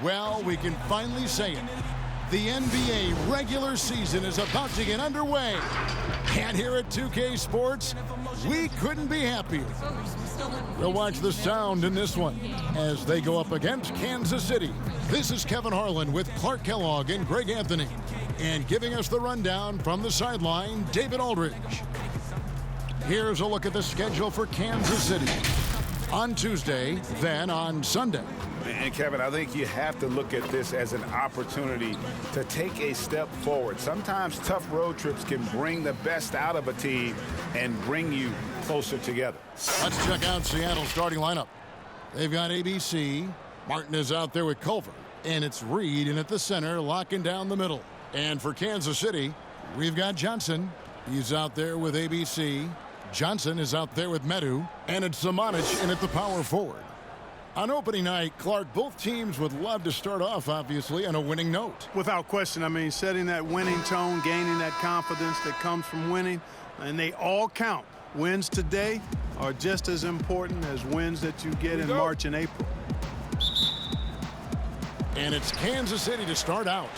Well, we can finally say it. The NBA regular season is about to get underway. And here at 2K Sports, we couldn't be happier. We'll watch the sound in this one as they go up against Kansas City. This is Kevin Harlan with Clark Kellogg and Greg Anthony. And giving us the rundown from the sideline, David Aldridge. Here's a look at the schedule for Kansas City. On Tuesday, then on Sunday. And Kevin, I think you have to look at this as an opportunity to take a step forward. Sometimes tough road trips can bring the best out of a team and bring you closer together. Let's check out Seattle's starting lineup. They've got ABC. Martin is out there with Culver. And it's Reed in at the center, locking down the middle. And for Kansas City, we've got Johnson. He's out there with ABC. Johnson is out there with Medu. And it's Samanic in at the power forward. On opening night, Clark, both teams would love to start off, obviously, on a winning note. Without question. I mean, setting that winning tone, gaining that confidence that comes from winning, and they all count. Wins today are just as important as wins that you get in March and April. And it's Kansas City to start out.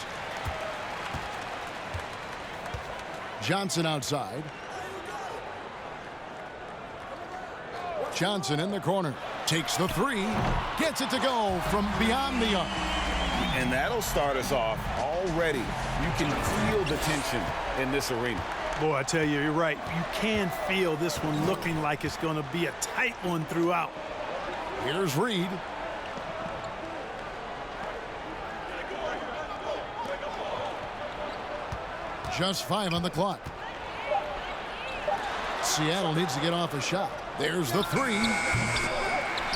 Johnson outside. Johnson in the corner. Takes the three. Gets it to go from beyond the arc. And that'll start us off already. You can feel the tension in this arena. Boy, I tell you, you're right. You can feel this one looking like it's going to be a tight one throughout. Here's Reed. Just 5 on the clock. Seattle needs to get off a shot. There's the three.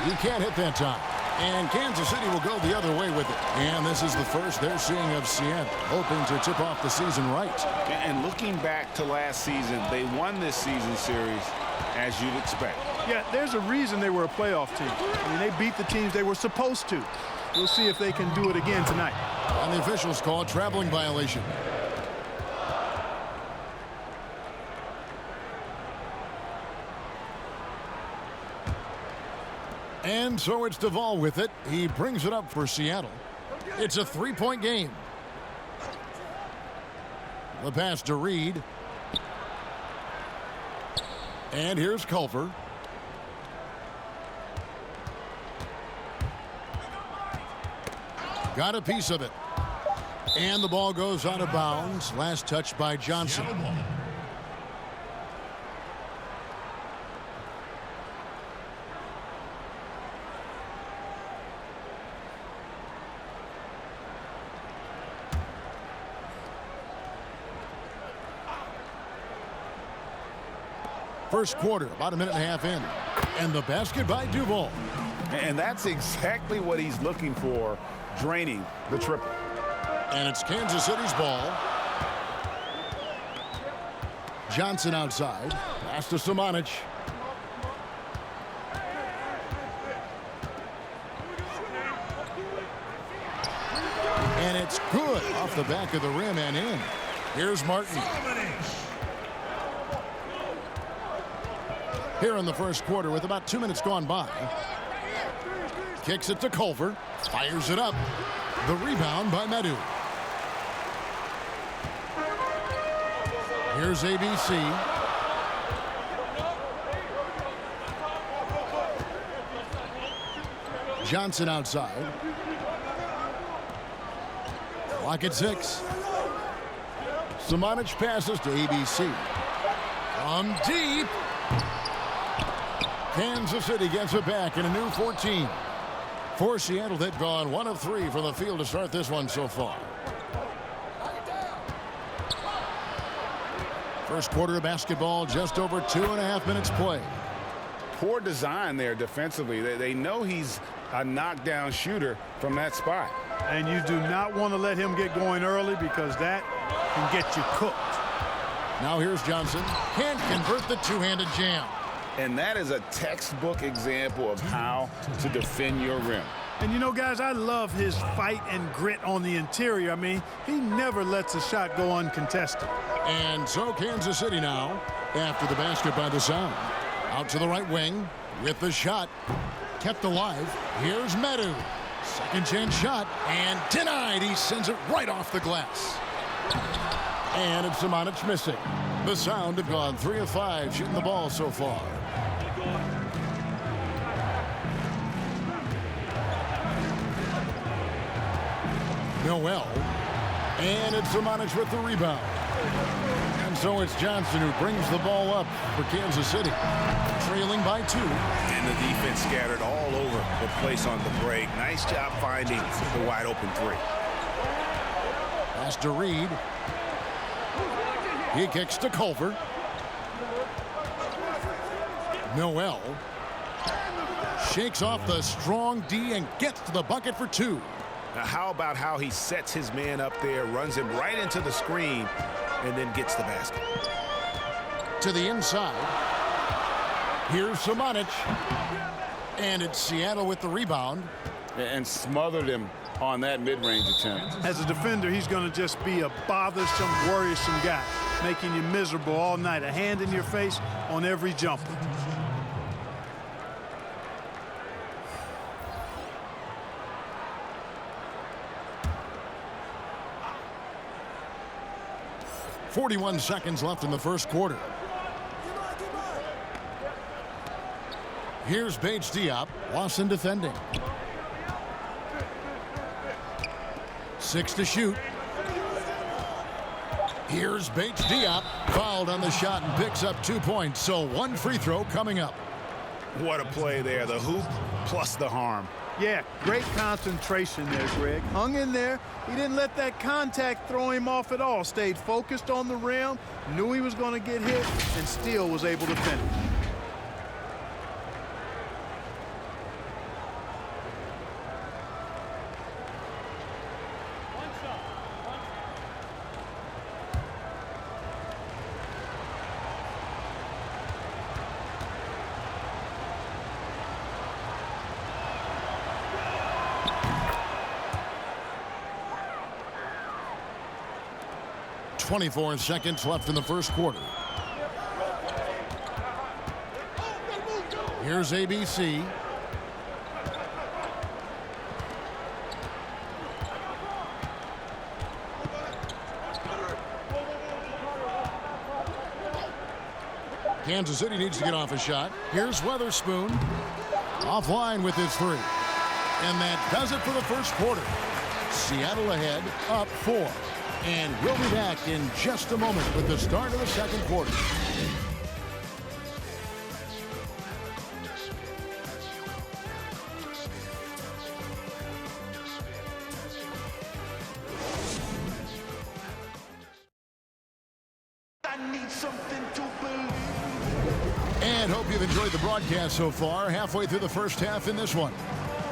He can't hit that time. And Kansas City will go the other way with it. And this is the first they're seeing of Seattle, hoping to tip off the season right. And looking back to last season, they won this season series as you'd expect. Yeah, there's a reason they were a playoff team. I mean, they beat the teams they were supposed to. We'll see if they can do it again tonight. And the officials call a traveling violation. And so it's Duvall with it. He brings it up for Seattle. It's a three-point game. The pass to Reed. And here's Culver. Got a piece of it. And the ball goes out of bounds. Last touch by Johnson. First quarter, about a minute and a half in. And the basket by Duvall. And that's exactly what he's looking for, draining the triple. And it's Kansas City's ball. Johnson outside. Pass to Samanic. And it's good off the back of the rim and in. Here's Martin. Here in the first quarter with about 2 minutes gone by. Kicks it to Culver. Fires it up. The rebound by Medu. Here's ABC. Johnson outside. Clock at 6. Samanic passes to ABC. From deep. Kansas City gets it back in a new 14. For Seattle, they've gone 1 of 3 from the field to start this one so far. First quarter of basketball, just over 2.5 minutes play. Poor design there defensively. They know he's a knockdown shooter from that spot. And you do not want to let him get going early because that can get you cooked. Now here's Johnson. Can't convert the two-handed jam. And that is a textbook example of how to defend your rim. And you know, guys, I love his fight and grit on the interior. I mean, he never lets a shot go uncontested. And so Kansas City now, after the basket by the Sound. Out to the right wing with the shot. Kept alive. Here's Medu. Second chance shot, and denied. He sends it right off the glass. And it's Samanic missing. The Sound have gone 3 of 5 shooting the ball so far. Noel. And it's Samanic with the rebound. And so it's Johnson who brings the ball up for Kansas City. Trailing by 2. And the defense scattered all over the place on the break. Nice job finding the wide open 3. Pass to Reed. He kicks to Culver. Noel shakes off the strong D and gets to the bucket for 2. Now how about how he sets his man up there, runs him right into the screen, and then gets the basket. To the inside. Here's Samanic. And it's Seattle with the rebound. And smothered him on that mid-range attempt. As a defender, he's going to just be a bothersome, worrisome guy, making you miserable all night. A hand in your face on every jumper. .41 seconds left in the first quarter. Here's Bates Diop. Lawson defending. 6 to shoot. Here's Bates Diop. Fouled on the shot and picks up 2 points. So 1 free throw coming up. What a play there. The hoop plus the harm. Yeah, great concentration there, Greg. Hung in there. He didn't let that contact throw him off at all. Stayed focused on the rim, knew he was going to get hit, and still was able to finish. .24 seconds left in the first quarter. Here's ABC. Kansas City needs to get off a shot. Here's Weatherspoon. Offline with his 3. And that does it for the first quarter. Seattle ahead, up 4. And we'll be back in just a moment with the start of the second quarter. I need something to believe. And hope you've enjoyed the broadcast so far. Halfway through the first half in this one.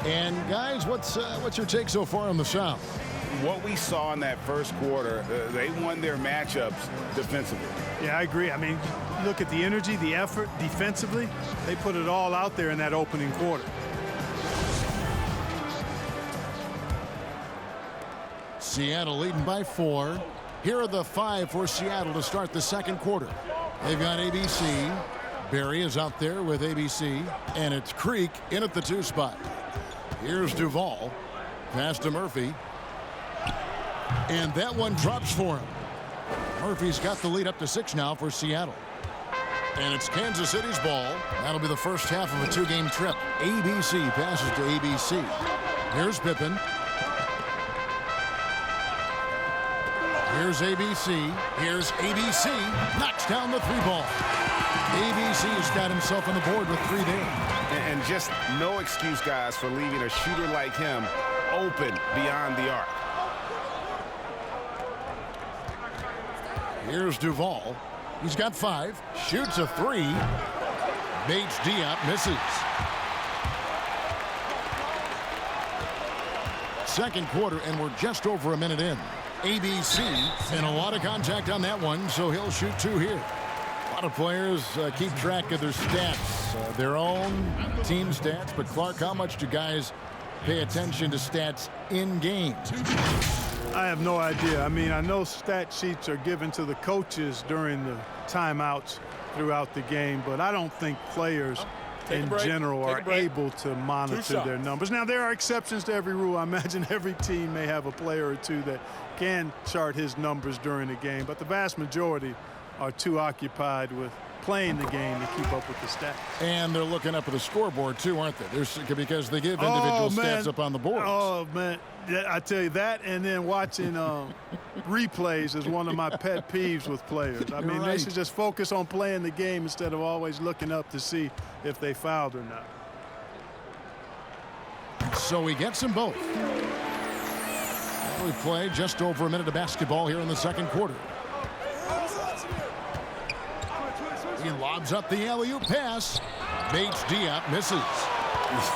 And guys, what's your take so far on the Sound? What we saw in that first quarter, they won their matchups defensively. Yeah, I agree. I mean, look at the energy, the effort defensively. They put it all out there in that opening quarter. Seattle leading by 4. Here are the 5 for Seattle to start the second quarter. They've got ABC. Barry is out there with ABC. And it's Creek in at the 2 spot. Here's Duvall. Pass to Murphy. And that one drops for him. Murphy's got the lead up to 6 now for Seattle. And it's Kansas City's ball. That'll be the first half of a 2-game trip. ABC passes to ABC. Here's Pippen. Here's ABC. Here's ABC. Knocks down the 3-ball. ABC has got himself on the board with 3 there. And just no excuse, guys, for leaving a shooter like him open beyond the arc. Here's Duvall. He's got 5. Shoots a 3. Bates Diop misses. Second quarter, and we're just over a minute in. ABC, and a lot of contact on that one, so he'll shoot 2 here. A lot of players keep track of their stats, their own team stats. But, Clark, how much do guys pay attention to stats in games? I have no idea. I mean, I know stat sheets are given to the coaches during the timeouts throughout the game, but I don't think players in general are able to monitor their numbers. Now, there are exceptions to every rule. I imagine every team may have a player or two that can chart his numbers during the game, but the vast majority are too occupied with playing the game to keep up with the stats. And they're looking up at the scoreboard, too, aren't they? Because they give individual stats up on the board. Oh, man. I tell you that, and then watching replays is one of my pet peeves with players. I mean, they should just focus on playing the game instead of always looking up to see if they fouled or not. So he gets them both. We play just over a minute of basketball here in the second quarter. He lobs up the alley-oop pass. Bates Diop misses.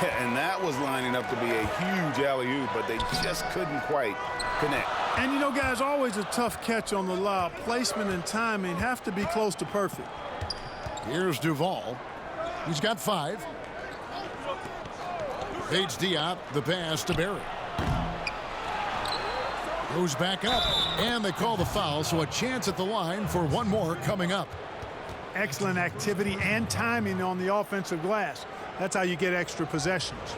Yeah, and that was lining up to be a huge alley-oop, but they just couldn't quite connect. And, you know, guys, always a tough catch on the lob. Placement and timing have to be close to perfect. Here's Duval. He's got 5. Bates Diop, the pass to Barry. Goes back up, and they call the foul, so a chance at the line for one more coming up. Excellent activity and timing on the offensive glass. That's how you get extra possessions.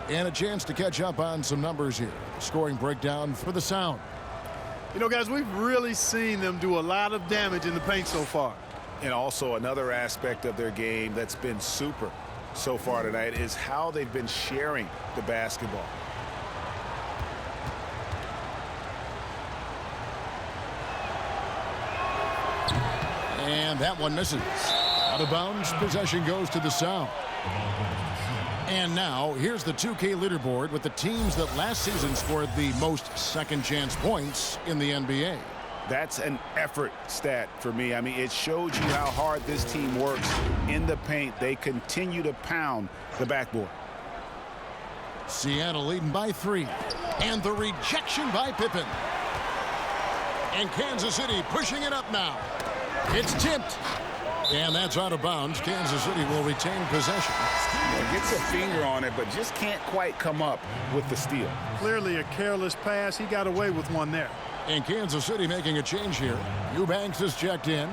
And a chance to catch up on some numbers here. Scoring breakdown for the Sound. You know, guys, we've really seen them do a lot of damage in the paint so far. And also another aspect of their game that's been super so far tonight is how they've been sharing the basketball. And that one misses. Out of bounds, possession goes to the Sound. And now, here's the 2K leaderboard with the teams that last season scored the most second-chance points in the NBA. That's an effort stat for me. I mean, it shows you how hard this team works in the paint. They continue to pound the backboard. Seattle leading by 3. And the rejection by Pippen. And Kansas City pushing it up now. It's tipped. And that's out of bounds. Kansas City will retain possession. Gets a finger on it, but just can't quite come up with the steal. Clearly a careless pass. He got away with one there. And Kansas City making a change here. Eubanks is checked in.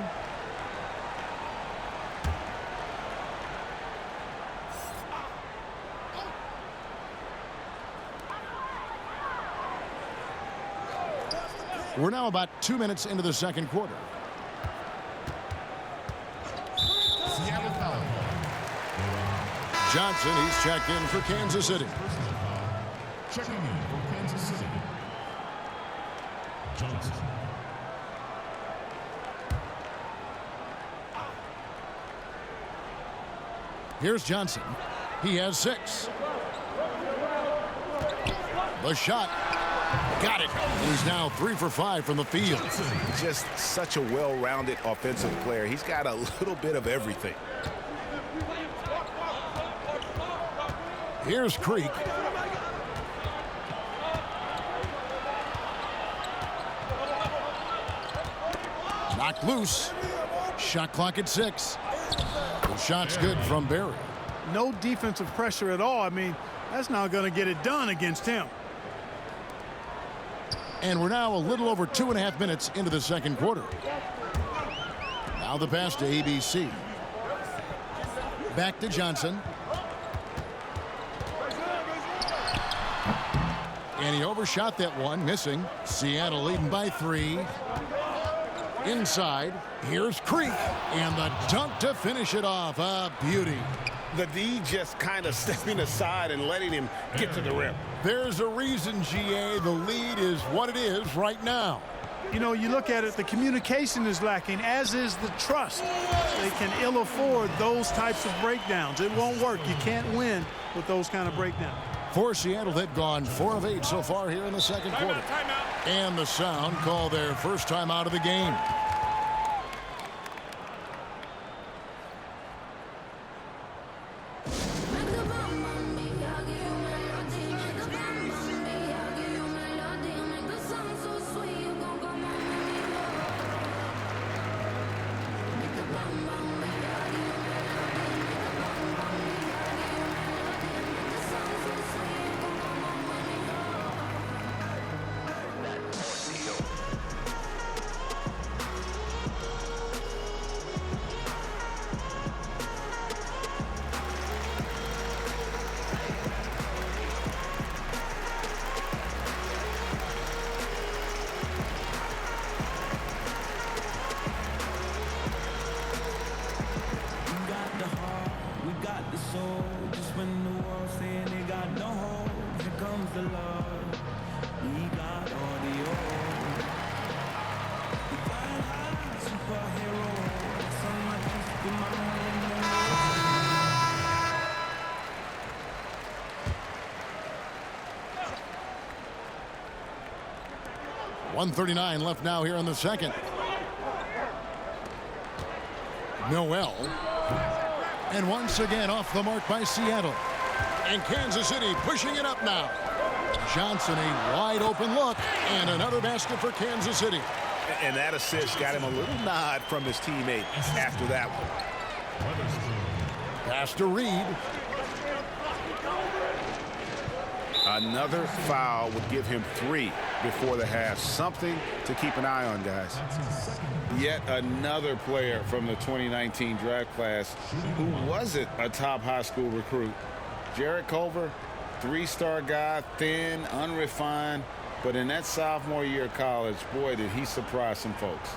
We're now about 2 minutes into the second quarter. Johnson, he's checked in for Kansas City. Checking in for Kansas City. Johnson. Here's Johnson. He has 6. The shot. Got it. He's now 3 for 5 from the field. Just such a well-rounded offensive player. He's got a little bit of everything. Here's Creek. Knocked loose. Shot clock at 6. The shot's good from Barry. No defensive pressure at all. I mean, that's not going to get it done against him. And we're now a little over 2.5 minutes into the second quarter. Now the pass to ABC. Back to Johnson. And he overshot that one, missing. Seattle leading by 3. Inside, here's Creek. And the dunk to finish it off. A beauty. The D just kind of stepping aside and letting him get to the rim. There's a reason, GA, the lead is what it is right now. You know, you look at it, the communication is lacking, as is the trust. They can ill afford those types of breakdowns. It won't work. You can't win with those kind of breakdowns. For Seattle, they've gone 4 of 8 so far here in the second quarter. And the Sound call their first time out of the game. 1:39 left now here in the second. Noel. And once again off the mark by Seattle. And Kansas City pushing it up now. Johnson, a wide open look, and another basket for Kansas City. And that assist got him a little nod from his teammate after that one. Pass to Reed. Another foul would give him 3 before the half. Something to keep an eye on, guys. Yet another player from the 2019 draft class who wasn't a top high school recruit. Jarrett Culver, 3-star guy, thin, unrefined, but in that sophomore year of college, boy, did he surprise some folks.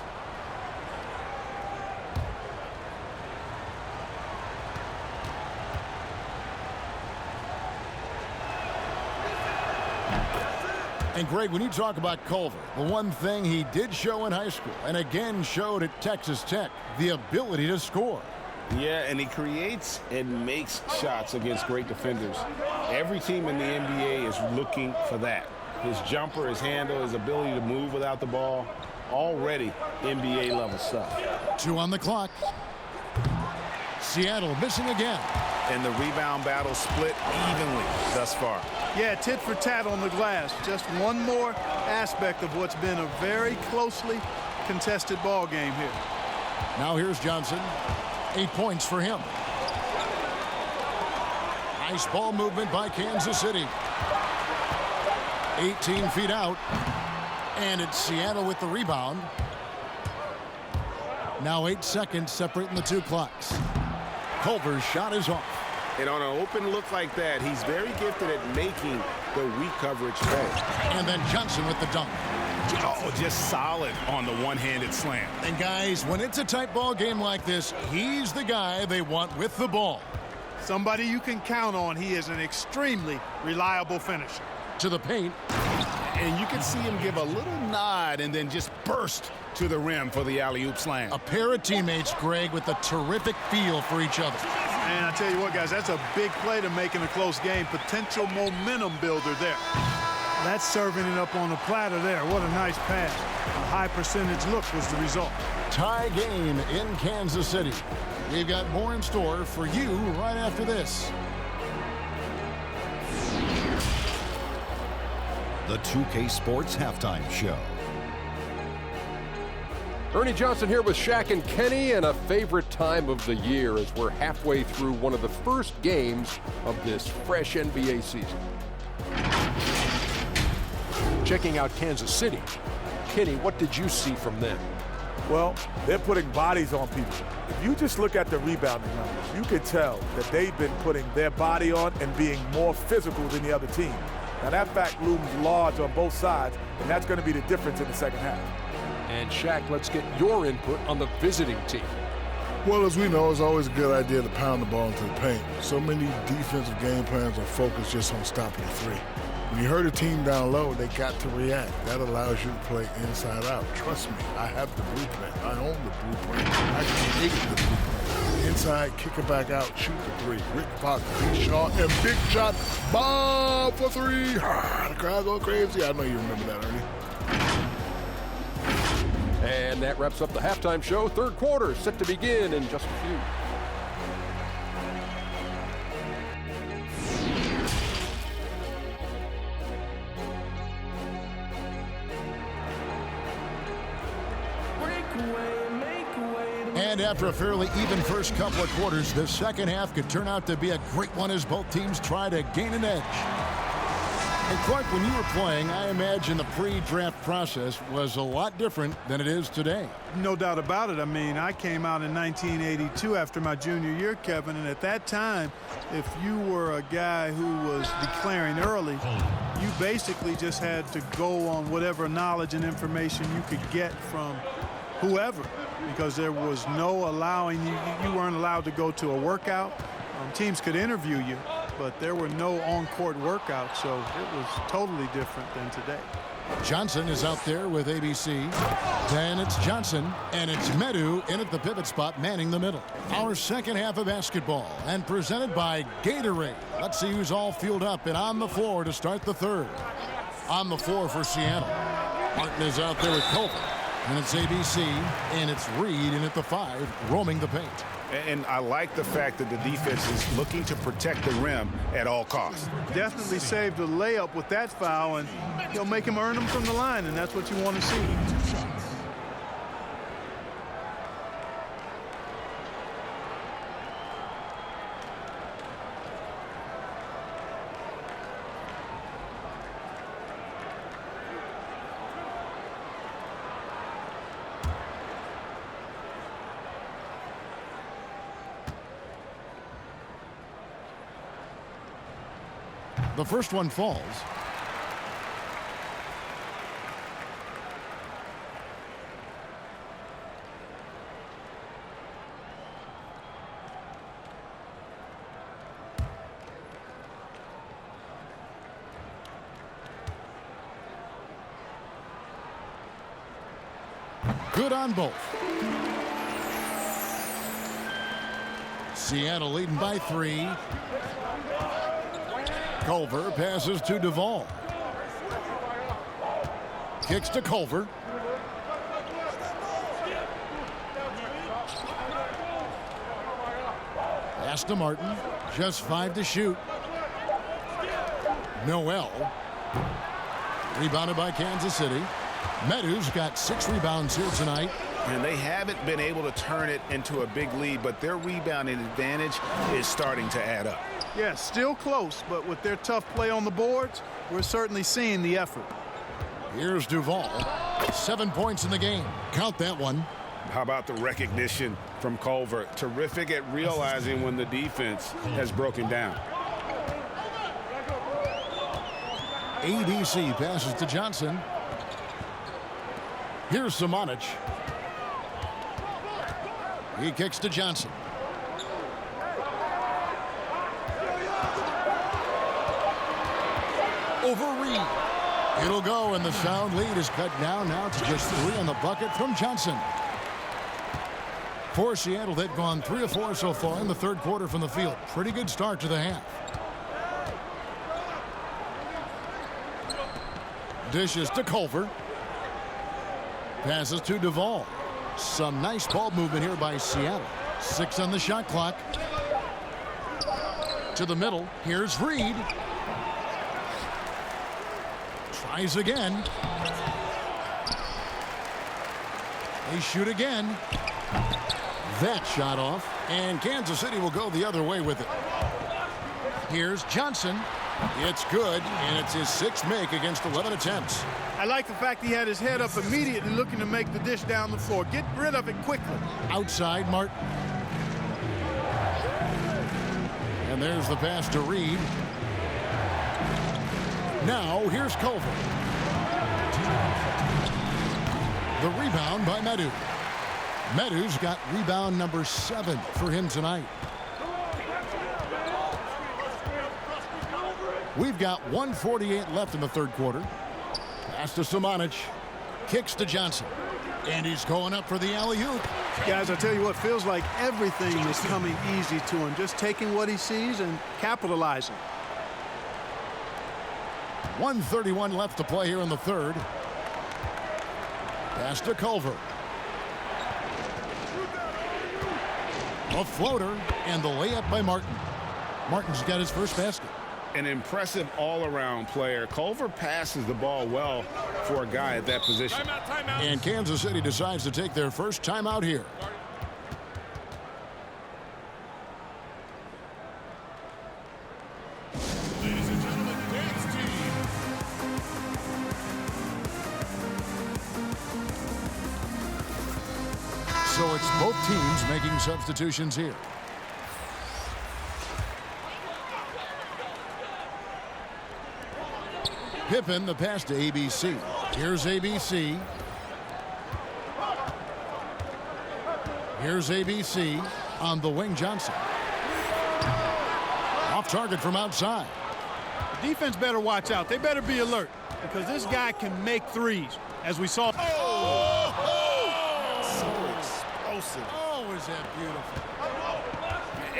And Greg, when you talk about Culver, the one thing he did show in high school and again showed at Texas Tech, the ability to score. Yeah, and he creates and makes shots against great defenders. Every team in the NBA is looking for that. His jumper, his handle, his ability to move without the ball, already NBA level stuff. 2 on the clock. Seattle missing again. And the rebound battle split evenly thus far. Yeah, tit for tat on the glass. Just one more aspect of what's been a very closely contested ball game here. Now here's Johnson. 8 points for him. Nice ball movement by Kansas City. 18 feet out. And it's Seattle with the rebound. Now 8 seconds separating the 2 clocks. Culver's shot is off. And on an open look like that, he's very gifted at making the weak coverage pay. And then Johnson with the dunk. Oh, just solid on the one-handed slam. And guys, when it's a tight ball game like this, he's the guy they want with the ball. Somebody you can count on. He is an extremely reliable finisher. To the paint. And you can see him give a little nod and then just burst to the rim for the alley-oop slam. A pair of teammates, Greg, with a terrific feel for each other. And I tell you what, guys, that's a big play to make in a close game. Potential momentum builder there. That's serving it up on the platter there. What a nice pass. A high percentage look was the result. Tie game in Kansas City. We've got more in store for you right after this. The 2K Sports Halftime Show. Ernie Johnson here with Shaq and Kenny, and a favorite time of the year as we're halfway through one of the first games of this fresh NBA season. Checking out Kansas City. Kenny, what did you see from them? Well, they're putting bodies on people. If you just look at the rebounding numbers, you could tell that they've been putting their body on and being more physical than the other team. Now that fact looms large on both sides, and that's going to be the difference in the second half. And Shaq, let's get your input on the visiting team. Well, as we know, it's always a good idea to pound the ball into the paint. So many defensive game plans are focused just on stopping the three. When you hurt a team down low, they got to react. That allows you to play inside out. Trust me, I have the blueprint. I own the blueprint. I created the blueprint. Inside, kick it back out, shoot the three. Rick Fox, big shot, and big shot. Bob for three. The crowd go crazy. I know you remember that, Ernie. And that wraps up the halftime show. Third quarter set to begin in just a few. And after a fairly even first couple of quarters, the second half could turn out to be a great one as both teams try to gain an edge. And Clark, when you were playing, I imagine the pre-draft process was a lot different than it is today. No doubt about it. I mean, I came out in 1982 after my junior year, Kevin, and at that time, if you were a guy who was declaring early, you basically just had to go on whatever knowledge and information you could get from whoever, because there was no allowing you weren't allowed to go to a workout. Teams could interview you, but there were no on-court workouts, so it was totally different than today. Johnson is out there with ABC. Then it's Johnson, and it's Medu in at the pivot spot, manning the middle. Our second half of basketball, and presented by Gatorade. Let's see who's all fueled up and on the floor to start the third. On the floor for Seattle. Martin is out there with Culver. And it's ABC, and it's Reed in at the 5, roaming the paint. And I like the fact that the defense is looking to protect the rim at all costs. Definitely saved a layup with that foul, and he'll make him earn them from the line, and that's what you want to see. The first one falls. Good on both. Seattle leading by 3. Culver passes to Duvall. Kicks to Culver. Pass to Martin. Just 5 to shoot. Noel. Rebounded by Kansas City. Meadows got 6 rebounds here tonight. And they haven't been able to turn it into a big lead, but their rebounding advantage is starting to add up. Yeah, still close, but with their tough play on the boards, we're certainly seeing the effort. Here's Duvall. 7 points in the game. Count that one. How about the recognition from Culver? Terrific at realizing when the defense has broken down. ABC passes to Johnson. Here's Samanic. He kicks to Johnson. Over Reed. It'll go, and the sound lead is cut down now to just 3 on the bucket from Johnson. For Seattle, they've gone 3 of 4 so far in the third quarter from the field. Pretty good start to the half. Dishes to Culver. Passes to Duvall. Some nice ball movement here by Seattle. 6 on the shot clock. To the middle. Here's Reed. Tries again. They shoot again. That shot off. And Kansas City will go the other way with it. Here's Johnson. It's good, and it's his 6th make against 11 attempts. I like the fact he had his head up immediately looking to make the dish down the floor. Get rid of it quickly. Outside, Martin. And there's the pass to Reed. Now, here's Culver. The rebound by Meadows. Meadows got rebound number 7 for him tonight. We've got 1:48 left in the third quarter. Pass to Samanic. Kicks to Johnson. And he's going up for the alley-oop. Guys, I tell you what, feels like everything is coming easy to him. Just taking what he sees and capitalizing. 1:31 left to play here in the third. Pass to Culver. A floater and the layup by Martin. Martin's got his first basket. An impressive all-around player. Culver passes the ball well for a guy at that position. Timeout. And Kansas City decides to take their first timeout here. Ladies and gentlemen, dance team. So it's both teams making substitutions here. Pippen, the pass to ABC. Here's ABC. Here's ABC on the wing. Johnson. Off target from outside. The defense better watch out. They better be alert because this guy can make threes, as we saw. So explosive. Oh, is that beautiful.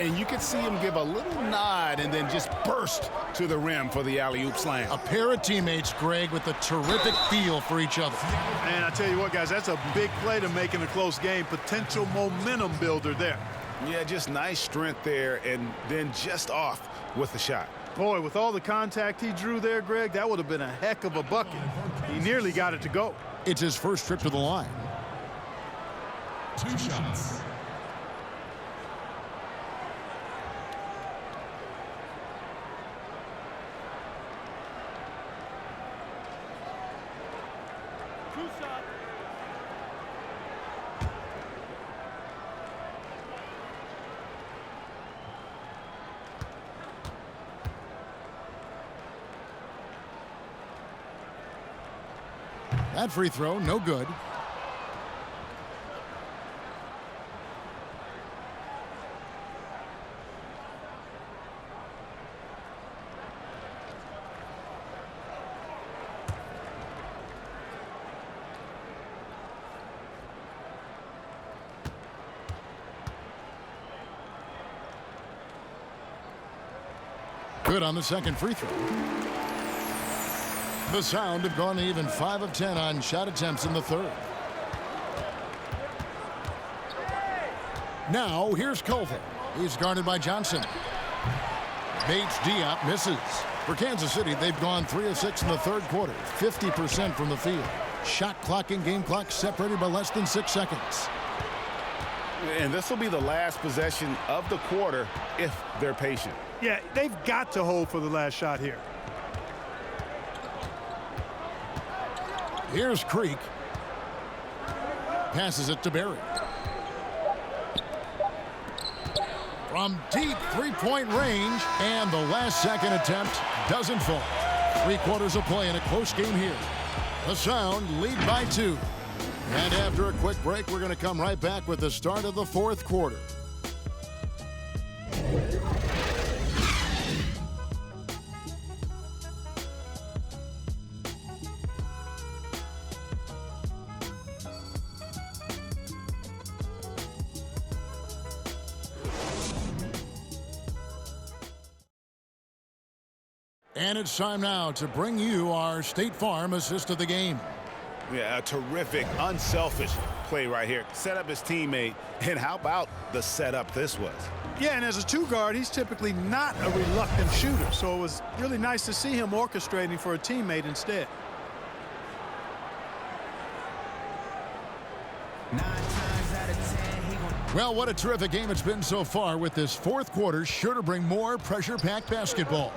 And you could see him give a little nod and then just burst to the rim for the alley-oop slam. A pair of teammates, Greg, with a terrific feel for each other. And I tell you what, guys, that's a big play to make in a close game. Potential momentum builder there. Yeah, just nice strength there, and then just off with the shot. Boy, with all the contact he drew there, Greg, that would have been a heck of a bucket. He nearly got it to go. It's his first trip to the line. 2 shots. That free throw, no good. Good on the second free throw. The Sound have gone even 5 of 10 on shot attempts in the third. Now here's Culver. He's guarded by Johnson. Bates Diop misses. For Kansas City, they've gone 3 of 6 in the third quarter, 50% from the field. Shot clock and game clock separated by less than 6 seconds. And this will be the last possession of the quarter if they're patient. Yeah, they've got to hold for the last shot here. Here's Creek. Passes it to Berry. From deep three-point range, and the last second attempt doesn't fall. 3 quarters of play in a close game here. The Sound lead by 2. And after a quick break, we're going to come right back with the start of the fourth quarter. And it's time now to bring you our State Farm assist of the game. Yeah, a terrific, unselfish play right here. Set up his teammate, and how about the setup this was? Yeah, and as a 2-guard, he's typically not a reluctant shooter, so it was really nice to see him orchestrating for a teammate instead. Well, what a terrific game it's been so far, with this fourth quarter sure to bring more pressure-packed basketball.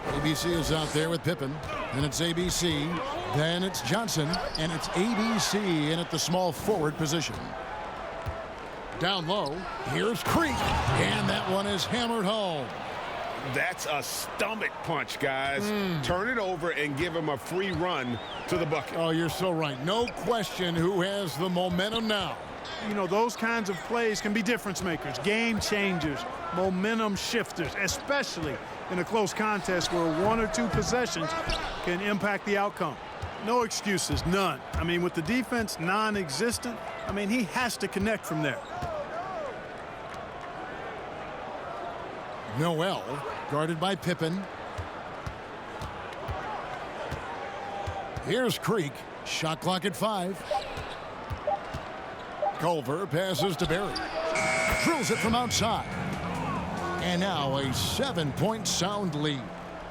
ABC is out there with Pippen, and it's ABC, then it's Johnson, and it's ABC in at the small forward position. Down low, here's Creek, and that one is hammered home. That's a stomach punch, guys. Turn it over and give him a free run to the bucket. Oh, you're so right. No question who has the momentum now. You know, those kinds of plays can be difference makers, game changers, momentum shifters, especially in a close contest where 1 or 2 possessions can impact the outcome. No excuses, none. I mean, with the defense non-existent, I mean, he has to connect from there. Noel, guarded by Pippen. Here's Creek. Shot clock at 5. Culver passes to Berry. Drills it from outside. And now a 7-point Sound lead.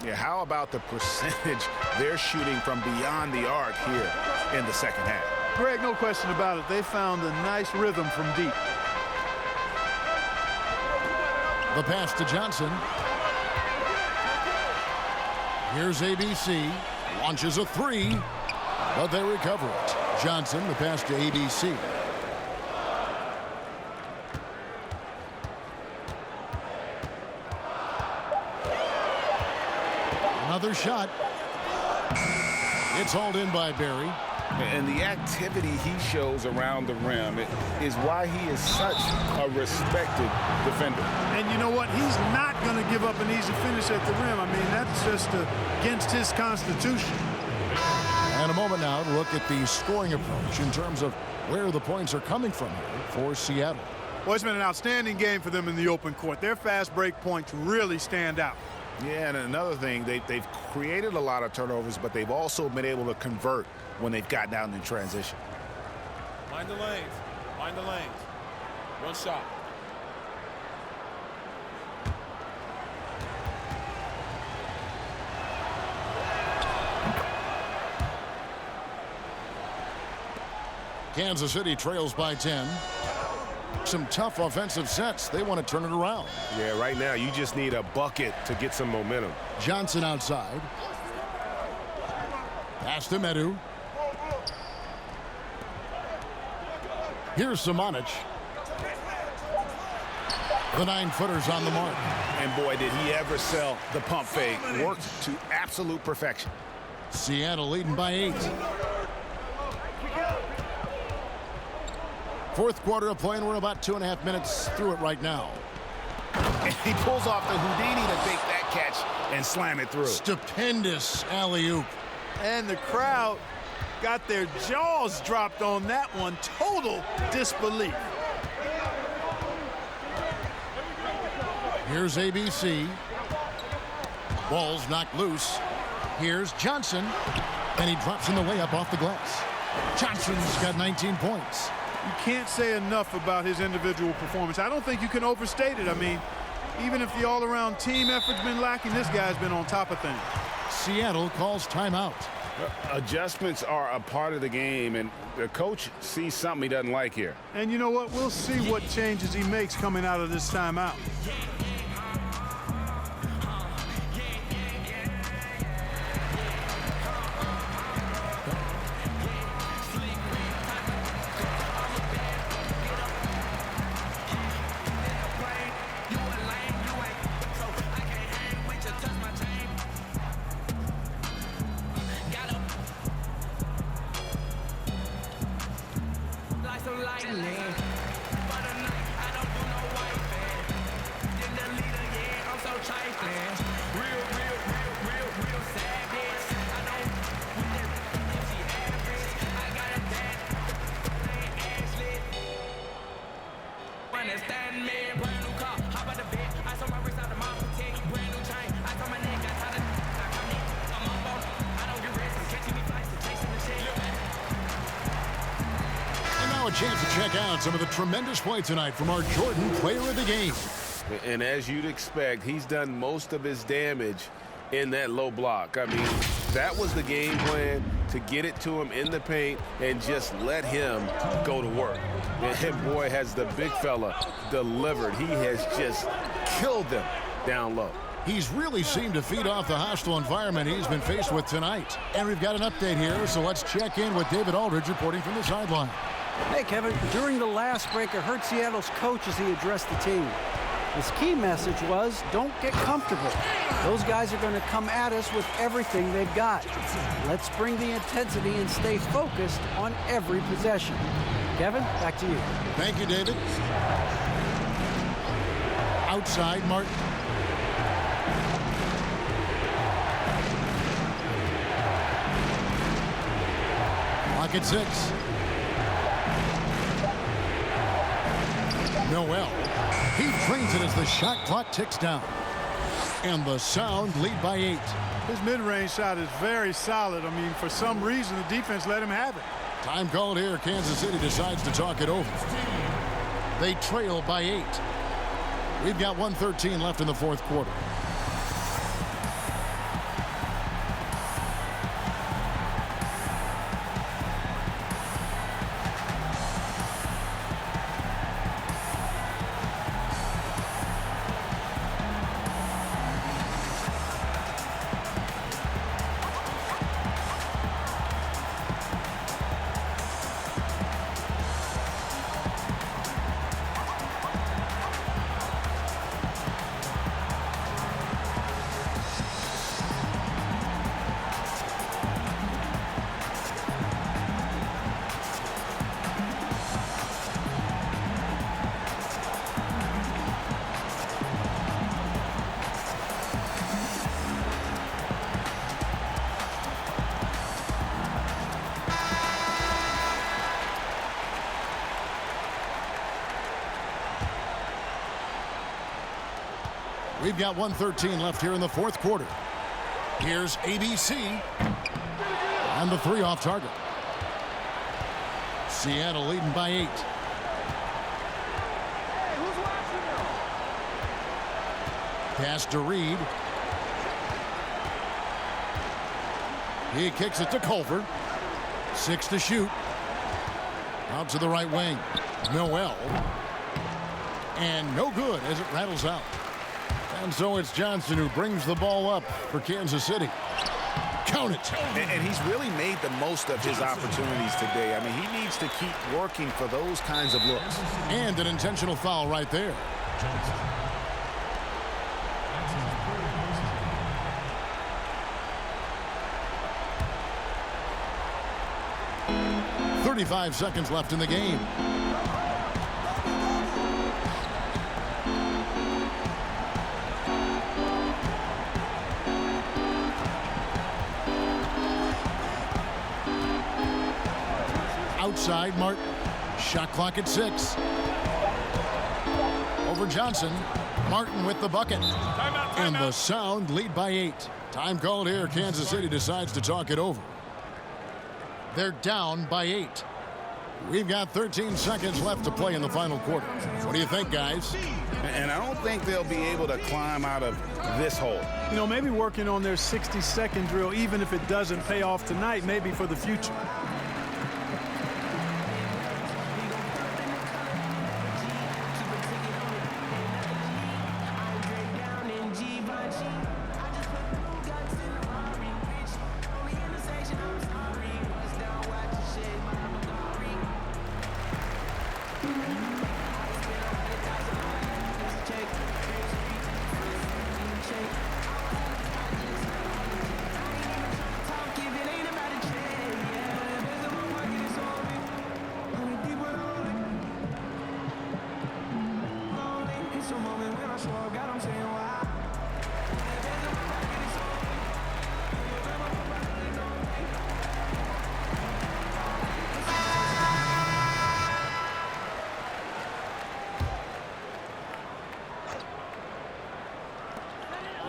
Yeah, how about the percentage they're shooting from beyond the arc here in the second half? Greg, no question about it. They found a nice rhythm from deep. The pass to Johnson. Here's ABC. Launches a 3, but they recover it. Johnson, the pass to ABC. Another shot. It's hauled in by Berry. And the activity he shows around the rim is why he is such a respected defender. And you know what? He's not going to give up an easy finish at the rim. I mean, that's just against his constitution. And a moment now to look at the scoring approach in terms of where the points are coming from here for Seattle. Well, it's been an outstanding game for them in the open court. Their fast break points really stand out. Yeah, and another thing, they've created a lot of turnovers, but they've also been able to convert when they've gotten out in transition. Mind the lanes. Mind the lanes. One shot. Kansas City trails by 10. Some tough offensive sets. They want to turn it around. Yeah, right now you just need a bucket to get some momentum. Johnson outside. Pass to Medu. Here's Samanic. The 9-footer's on the mark. And boy, did he ever sell the pump fake. Worked to absolute perfection. Seattle leading by 8. Fourth quarter of play, and we're about 2.5 minutes through it right now. And he pulls off the Houdini to take that catch and slam it through. Stupendous alley-oop. And the crowd got their jaws dropped on that one. Total disbelief. Here's ABC. Ball's knocked loose. Here's Johnson. And he drops in the layup off the glass. Johnson's got 19 points. You can't say enough about his individual performance. I don't think you can overstate it. I mean, even if the all-around team effort's been lacking, this guy's been on top of things. Seattle calls timeout. Adjustments are a part of the game, and the coach sees something he doesn't like here. And you know what? We'll see what changes he makes coming out of this timeout. A chance to check out some of the tremendous play tonight from our Jordan player of the game. And as you'd expect, he's done most of his damage in that low block. I mean, that was the game plan, to get it to him in the paint and just let him go to work. And boy, has the big fella delivered. He has just killed them down low. He's really seemed to feed off the hostile environment he's been faced with tonight. And we've got an update here, so let's check in with David Aldridge reporting from the sideline. Hey, Kevin, during the last break, I heard Seattle's coach as he addressed the team. His key message was, don't get comfortable. Those guys are going to come at us with everything they've got. Let's bring the intensity and stay focused on every possession. Kevin, back to you. Thank you, David. Outside, Martin. Clock at 6. Noel. He trains it as the shot clock ticks down. And the Sound lead by 8. His mid-range shot is very solid. I mean, for some reason, the defense let him have it. Time called here. Kansas City decides to talk it over. They trail by 8. We've got 1:13 left in the fourth quarter. We've got 1:13 left here in the fourth quarter. Here's ABC. And the 3 off target. Seattle leading by 8. Pass to Reed. He kicks it to Culver. 6 to shoot. Out to the right wing. Noel. And no good as it rattles out. And so it's Johnson who brings the ball up for Kansas City. Count it. And he's really made the most of his opportunities today. I mean, he needs to keep working for those kinds of looks. And an intentional foul right there. 35 seconds left in the game. Outside, Martin. Shot clock at 6. Over Johnson. Martin with the bucket. And the Sound lead by 8. Time called here. Kansas City decides to talk it over. They're down by 8. We've got 13 seconds left to play in the final quarter. What do you think, guys? And I don't think they'll be able to climb out of this hole. You know, maybe working on their 60-second drill, even if it doesn't pay off tonight, maybe for the future.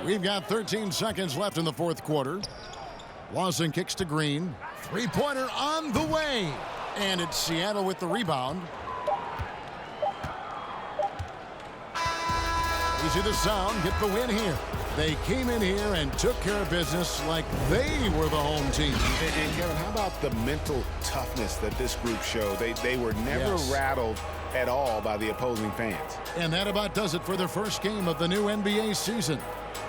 We've got 13 seconds left in the fourth quarter. Lawson kicks to Green. Three-pointer on the way. And it's Seattle with the rebound. You see the Sound get the win here. They came in here and took care of business like they were the home team. And Kevin, how about the mental toughness that this group showed? They were never rattled at all by the opposing fans. And that about does it for the first game of the new NBA season.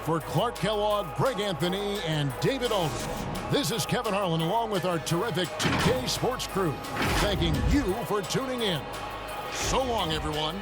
For Clark Kellogg, Greg Anthony, and David Aldridge, this is Kevin Harlan along with our terrific 2K Sports crew, thanking you for tuning in. So long, everyone.